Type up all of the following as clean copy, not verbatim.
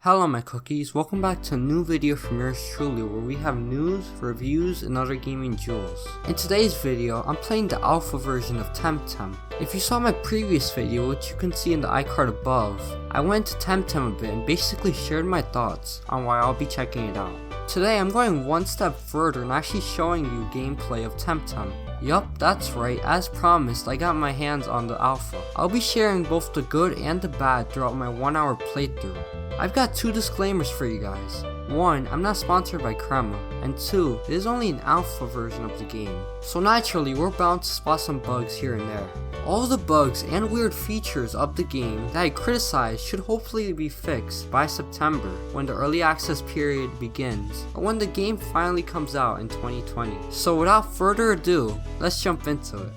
Hello my cookies, welcome back to a new video from yours truly where we have news, reviews, and other gaming jewels. In today's video, I'm playing the alpha version of Temtem. If you saw my previous video, which you can see in the iCard above, I went to Temtem a bit and basically shared my thoughts on why I'll be checking it out. Today I'm going one step further and actually showing you gameplay of Temtem. Yup, that's right, as promised I got my hands on the alpha. I'll be sharing both the good and the bad throughout my 1 hour playthrough. I've got two disclaimers for you guys. One, I'm not sponsored by Crema, and two, it is only an alpha version of the game. So naturally, we're bound to spot some bugs here and there. All the bugs and weird features of the game that I criticized should hopefully be fixed by September when the early access period begins, or when the game finally comes out in 2020. So without further ado, let's jump into it.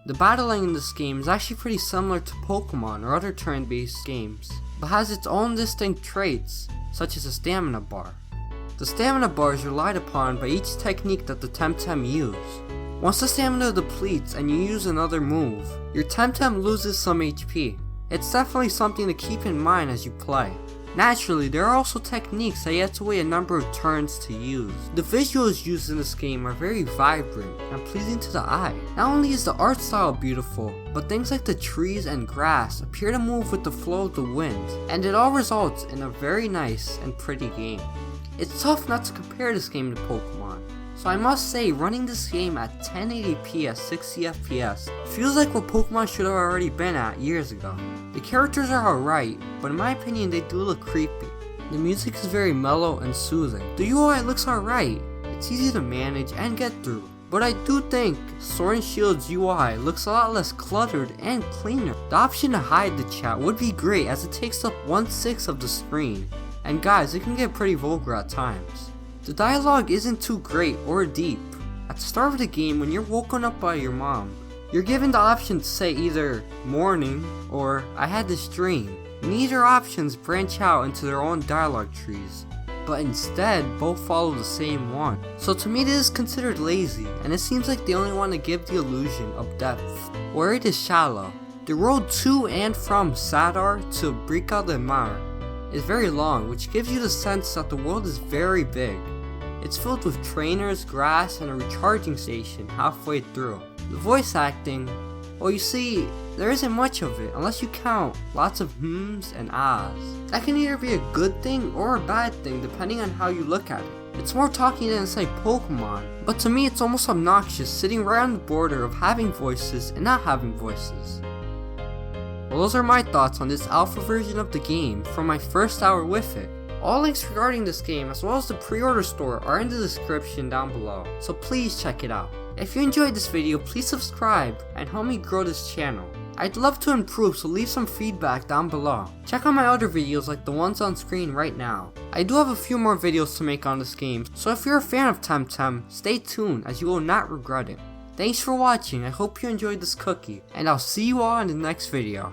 The battling in this game is actually pretty similar to Pokemon or other turn-based games, but has its own distinct traits, such as a stamina bar. The stamina bar is relied upon by each technique that the Temtem use. Once the stamina depletes and you use another move, your Temtem loses some HP. It's definitely something to keep in mind as you play. Naturally, there are also techniques that you have to wait a number of turns to use. The visuals used in this game are very vibrant and pleasing to the eye. Not only is the art style beautiful, but things like the trees and grass appear to move with the flow of the wind, and it all results in a very nice and pretty game. It's tough not to compare this game to Pokemon, so I must say running this game at 1080p at 60 FPS feels like what Pokemon should have already been at years ago. The characters are alright, but in my opinion they do look creepy. The music is very mellow and soothing. The UI looks alright, it's easy to manage and get through. But I do think Sword and Shield's UI looks a lot less cluttered and cleaner. The option to hide the chat would be great as it takes up 1/6 of the screen. And guys, it can get pretty vulgar at times. The dialogue isn't too great or deep. At the start of the game, when you're woken up by your mom, you're given the option to say either morning or I had this dream. Neither options branch out into their own dialogue trees, but instead both follow the same one. So to me this is considered lazy, and it seems like they only want to give the illusion of depth, where it is shallow. The road to and from Zadar to Brical de Mar is very long, which gives you the sense that the world is very big. It's filled with trainers, grass, and a recharging station halfway through. The voice acting, well, you see, there isn't much of it unless you count lots of hmms and ahs. That can either be a good thing or a bad thing depending on how you look at it. It's more talking than say Pokemon, but to me it's almost obnoxious sitting right on the border of having voices and not having voices. Well, those are my thoughts on this alpha version of the game from my first hour with it. All links regarding this game as well as the pre-order store are in the description down below, so please check it out. If you enjoyed this video, please subscribe and help me grow this channel. I'd love to improve, so leave some feedback down below. Check out my other videos like the ones on screen right now. I do have a few more videos to make on this game, so if you're a fan of Temtem, stay tuned as you will not regret it. Thanks for watching, I hope you enjoyed this cookie, and I'll see you all in the next video.